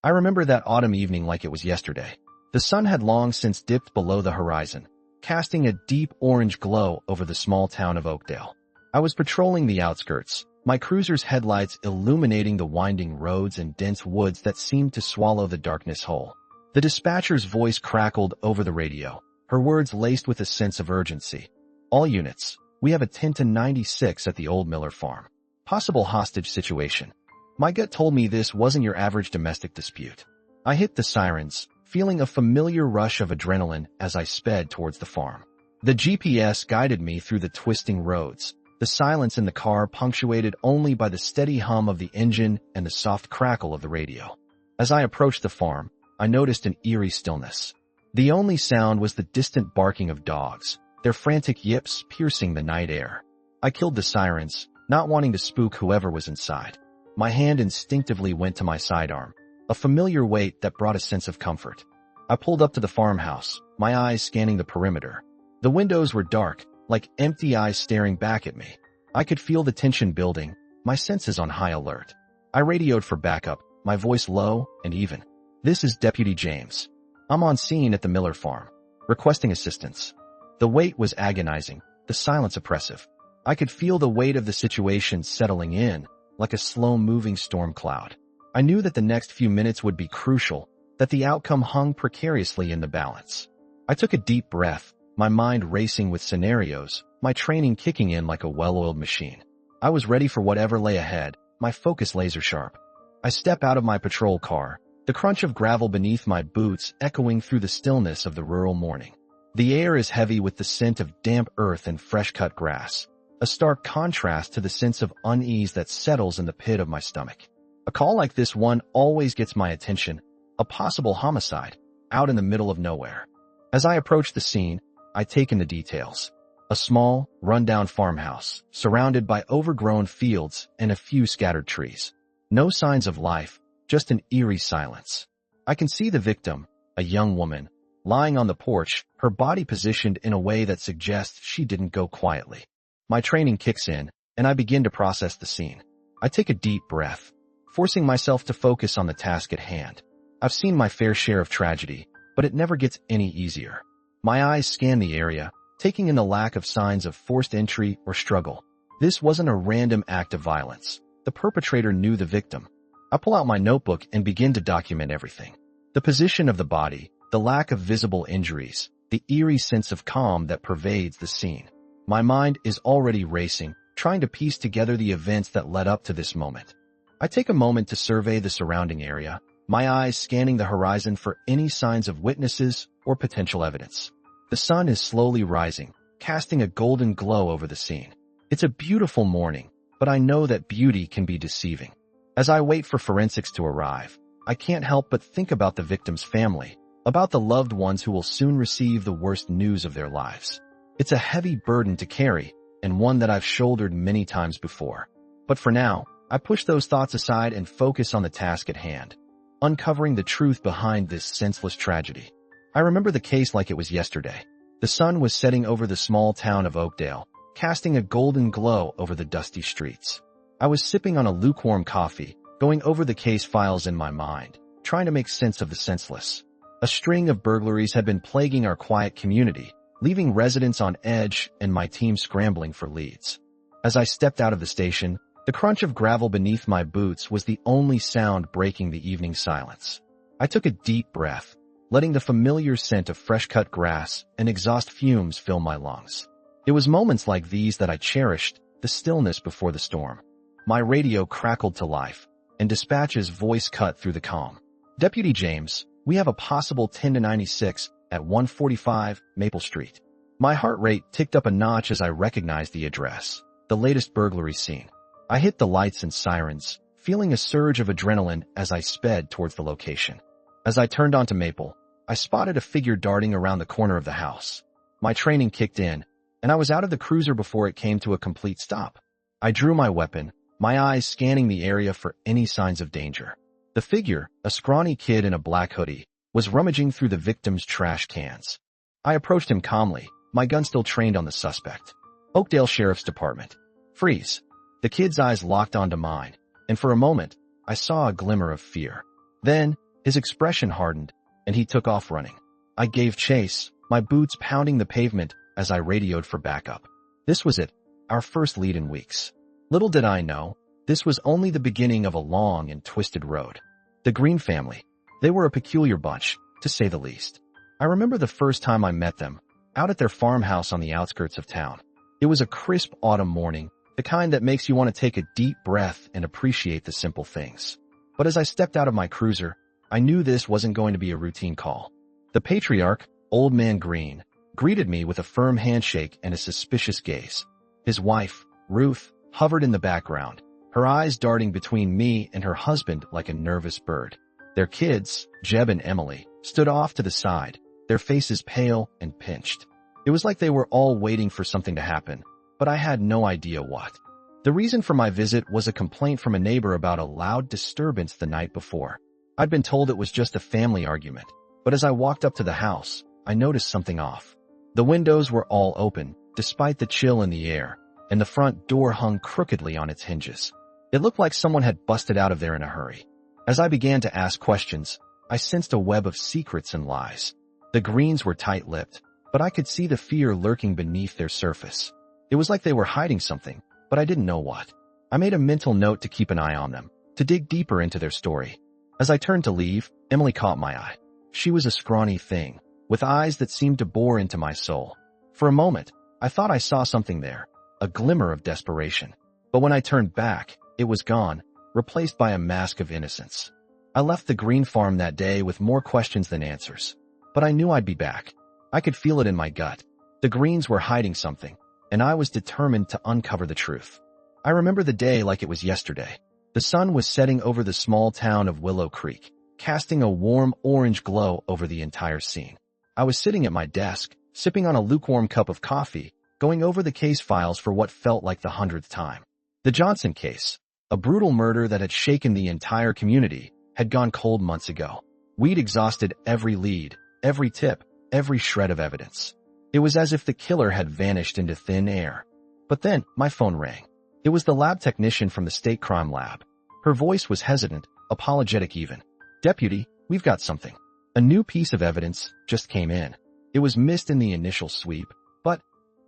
I remember that autumn evening like it was yesterday. The sun had long since dipped below the horizon, casting a deep orange glow over the small town of Oakdale. I was patrolling the outskirts, my cruiser's headlights illuminating the winding roads and dense woods that seemed to swallow the darkness whole. The dispatcher's voice crackled over the radio, her words laced with a sense of urgency. All units, we have a 10-96 at the old Miller farm. Possible hostage situation. My gut told me this wasn't your average domestic dispute. I hit the sirens, feeling a familiar rush of adrenaline as I sped towards the farm. The GPS guided me through the twisting roads, the silence in the car punctuated only by the steady hum of the engine and the soft crackle of the radio. As I approached the farm, I noticed an eerie stillness. The only sound was the distant barking of dogs, their frantic yips piercing the night air. I killed the sirens, not wanting to spook whoever was inside. My hand instinctively went to my sidearm, a familiar weight that brought a sense of comfort. I pulled up to the farmhouse, my eyes scanning the perimeter. The windows were dark, like empty eyes staring back at me. I could feel the tension building, my senses on high alert. I radioed for backup, my voice low and even. "This is Deputy James. I'm on scene at the Miller farm, requesting assistance." The wait was agonizing, the silence oppressive. I could feel the weight of the situation settling in, like a slow-moving storm cloud. I knew that the next few minutes would be crucial, that the outcome hung precariously in the balance. I took a deep breath, my mind racing with scenarios, my training kicking in like a well-oiled machine. I was ready for whatever lay ahead, my focus laser-sharp. I step out of my patrol car, the crunch of gravel beneath my boots echoing through the stillness of the rural morning. The air is heavy with the scent of damp earth and fresh-cut grass, a stark contrast to the sense of unease that settles in the pit of my stomach. A call like this one always gets my attention, a possible homicide, out in the middle of nowhere. As I approach the scene, I take in the details. A small, run-down farmhouse, surrounded by overgrown fields and a few scattered trees. No signs of life, just an eerie silence. I can see the victim, a young woman, lying on the porch, her body positioned in a way that suggests she didn't go quietly. My training kicks in, and I begin to process the scene. I take a deep breath, forcing myself to focus on the task at hand. I've seen my fair share of tragedy, but it never gets any easier. My eyes scan the area, taking in the lack of signs of forced entry or struggle. This wasn't a random act of violence. The perpetrator knew the victim. I pull out my notebook and begin to document everything. The position of the body, the lack of visible injuries, the eerie sense of calm that pervades the scene. My mind is already racing, trying to piece together the events that led up to this moment. I take a moment to survey the surrounding area, my eyes scanning the horizon for any signs of witnesses or potential evidence. The sun is slowly rising, casting a golden glow over the scene. It's a beautiful morning, but I know that beauty can be deceiving. As I wait for forensics to arrive, I can't help but think about the victim's family, about the loved ones who will soon receive the worst news of their lives. It's a heavy burden to carry, and one that I've shouldered many times before. But for now, I push those thoughts aside and focus on the task at hand, uncovering the truth behind this senseless tragedy. I remember the case like it was yesterday. The sun was setting over the small town of Oakdale, casting a golden glow over the dusty streets. I was sipping on a lukewarm coffee, going over the case files in my mind, trying to make sense of the senseless. A string of burglaries had been plaguing our quiet community, leaving residents on edge and my team scrambling for leads. As I stepped out of the station, the crunch of gravel beneath my boots was the only sound breaking the evening silence. I took a deep breath, letting the familiar scent of fresh-cut grass and exhaust fumes fill my lungs. It was moments like these that I cherished, the stillness before the storm. My radio crackled to life, and dispatch's voice cut through the calm. "Deputy James, we have a possible 10-96 at 145 Maple Street." My heart rate ticked up a notch as I recognized the address, the latest burglary scene. I hit the lights and sirens, feeling a surge of adrenaline as I sped towards the location. As I turned onto Maple, I spotted a figure darting around the corner of the house. My training kicked in, and I was out of the cruiser before it came to a complete stop. I drew my weapon, my eyes scanning the area for any signs of danger. The figure, a scrawny kid in a black hoodie, was rummaging through the victim's trash cans. I approached him calmly, my gun still trained on the suspect. "Oakdale Sheriff's Department. Freeze." The kid's eyes locked onto mine, and for a moment, I saw a glimmer of fear. Then, His expression hardened, and he took off running. I gave chase, my boots pounding the pavement as I radioed for backup. This was it, our first lead in weeks. Little did I know, this was only the beginning of a long and twisted road. The Green family. They were a peculiar bunch, to say the least. I remember the first time I met them, out at their farmhouse on the outskirts of town. It was a crisp autumn morning, the kind that makes you want to take a deep breath and appreciate the simple things. But as I stepped out of my cruiser, I knew this wasn't going to be a routine call. The patriarch, Old Man Green, greeted me with a firm handshake and a suspicious gaze. His wife, Ruth, hovered in the background, her eyes darting between me and her husband like a nervous bird. Their kids, Jeb and Emily, stood off to the side, their faces pale and pinched. It was like they were all waiting for something to happen, but I had no idea what. The reason for my visit was a complaint from a neighbor about a loud disturbance the night before. I'd been told it was just a family argument, but as I walked up to the house, I noticed something off. The windows were all open, despite the chill in the air, and the front door hung crookedly on its hinges. It looked like someone had busted out of there in a hurry. As I began to ask questions, I sensed a web of secrets and lies. The Greens were tight-lipped, but I could see the fear lurking beneath their surface. It was like they were hiding something, but I didn't know what. I made a mental note to keep an eye on them, to dig deeper into their story. As I turned to leave, Emily caught my eye. She was a scrawny thing, with eyes that seemed to bore into my soul. For a moment, I thought I saw something there, a glimmer of desperation. But when I turned back, it was gone, replaced by a mask of innocence. I left the Green farm that day with more questions than answers. But I knew I'd be back. I could feel it in my gut. The Greens were hiding something, and I was determined to uncover the truth. I remember the day like it was yesterday. The sun was setting over the small town of Willow Creek, casting a warm orange glow over the entire scene. I was sitting at my desk, sipping on a lukewarm cup of coffee, going over the case files for what felt like the 100th time. The Johnson case, a brutal murder that had shaken the entire community, had gone cold months ago. We'd exhausted every lead, every tip, every shred of evidence. It was as if the killer had vanished into thin air. But then, my phone rang. It was the lab technician from the state crime lab. Her voice was hesitant, apologetic even. "Deputy, we've got something. A new piece of evidence just came in. It was missed in the initial sweep, but,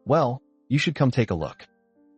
well, you should come take a look."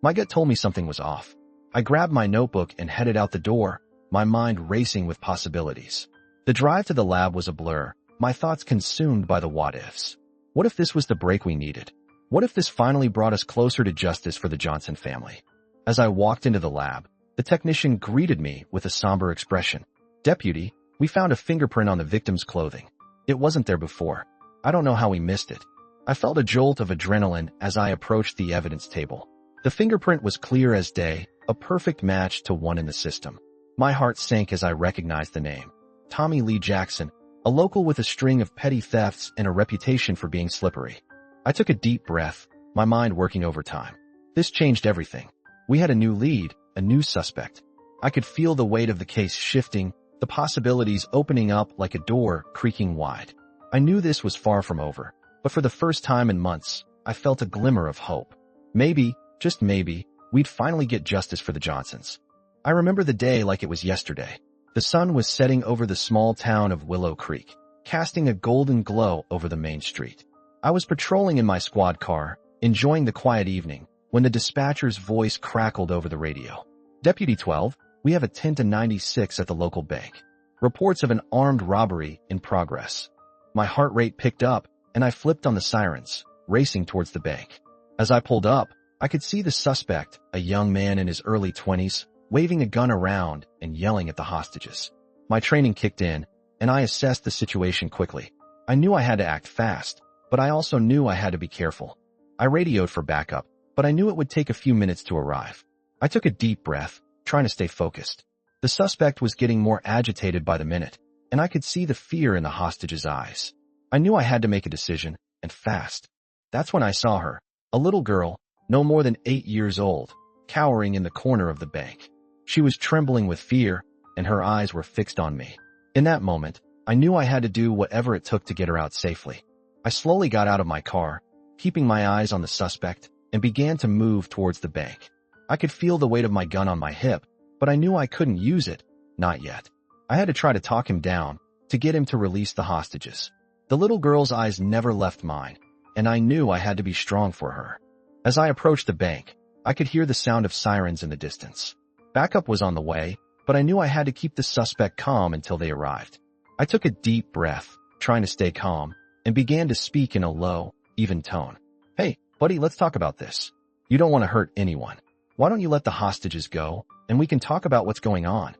My gut told me something was off. I grabbed my notebook and headed out the door, my mind racing with possibilities. The drive to the lab was a blur, my thoughts consumed by the what-ifs. What if this was the break we needed? What if this finally brought us closer to justice for the Johnson family? As I walked into the lab, the technician greeted me with a somber expression. "Deputy, we found a fingerprint on the victim's clothing. It wasn't there before. I don't know how we missed it." I felt a jolt of adrenaline as I approached the evidence table. The fingerprint was clear as day, a perfect match to one in the system. My heart sank as I recognized the name. Tommy Lee Jackson, a local with a string of petty thefts and a reputation for being slippery. I took a deep breath, my mind working overtime. This changed everything. We had a new lead, a new suspect. I could feel the weight of the case shifting, the possibilities opening up like a door creaking wide. I knew this was far from over, but for the first time in months, I felt a glimmer of hope. Maybe, just maybe, we'd finally get justice for the Johnsons. I remember the day like it was yesterday. The sun was setting over the small town of Willow Creek, casting a golden glow over the main street. I was patrolling in my squad car, enjoying the quiet evening, when the dispatcher's voice crackled over the radio. "Deputy 12, we have a 10-96 at the local bank. Reports of an armed robbery in progress." My heart rate picked up, and I flipped on the sirens, racing towards the bank. As I pulled up, I could see the suspect, a young man in his early 20s, waving a gun around and yelling at the hostages. My training kicked in, and I assessed the situation quickly. I knew I had to act fast, but I also knew I had to be careful. I radioed for backup, but I knew it would take a few minutes to arrive. I took a deep breath, trying to stay focused. The suspect was getting more agitated by the minute, and I could see the fear in the hostage's eyes. I knew I had to make a decision, and fast. That's when I saw her, a little girl, no more than 8 years old, cowering in the corner of the bank. She was trembling with fear, and her eyes were fixed on me. In that moment, I knew I had to do whatever it took to get her out safely. I slowly got out of my car, keeping my eyes on the suspect, and began to move towards the bank. I could feel the weight of my gun on my hip, but I knew I couldn't use it, not yet. I had to try to talk him down, to get him to release the hostages. The little girl's eyes never left mine, and I knew I had to be strong for her. As I approached the bank, I could hear the sound of sirens in the distance. Backup was on the way, but I knew I had to keep the suspect calm until they arrived. I took a deep breath, trying to stay calm, and began to speak in a low, even tone. "Hey, buddy, let's talk about this. You don't want to hurt anyone. Why don't you let the hostages go, and we can talk about what's going on?"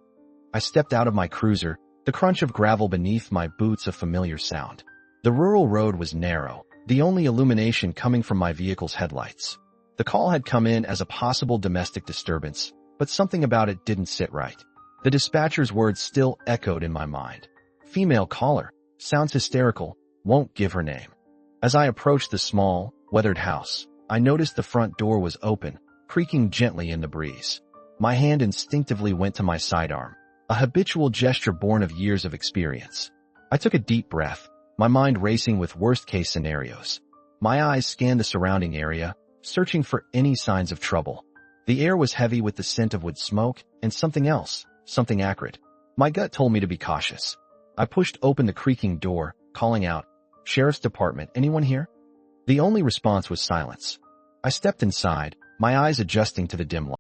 I stepped out of my cruiser, the crunch of gravel beneath my boots a familiar sound. The rural road was narrow, the only illumination coming from my vehicle's headlights. The call had come in as a possible domestic disturbance, but something about it didn't sit right. The dispatcher's words still echoed in my mind. "Female caller, sounds hysterical, won't give her name." As I approached the small, weathered house, I noticed the front door was open, creaking gently in the breeze. My hand instinctively went to my sidearm, a habitual gesture born of years of experience. I took a deep breath, my mind racing with worst-case scenarios. My eyes scanned the surrounding area, searching for any signs of trouble. The air was heavy with the scent of wood smoke and something else, something acrid. My gut told me to be cautious. I pushed open the creaking door, calling out, "Sheriff's Department, anyone here?" The only response was silence. I stepped inside, my eyes adjusting to the dim light.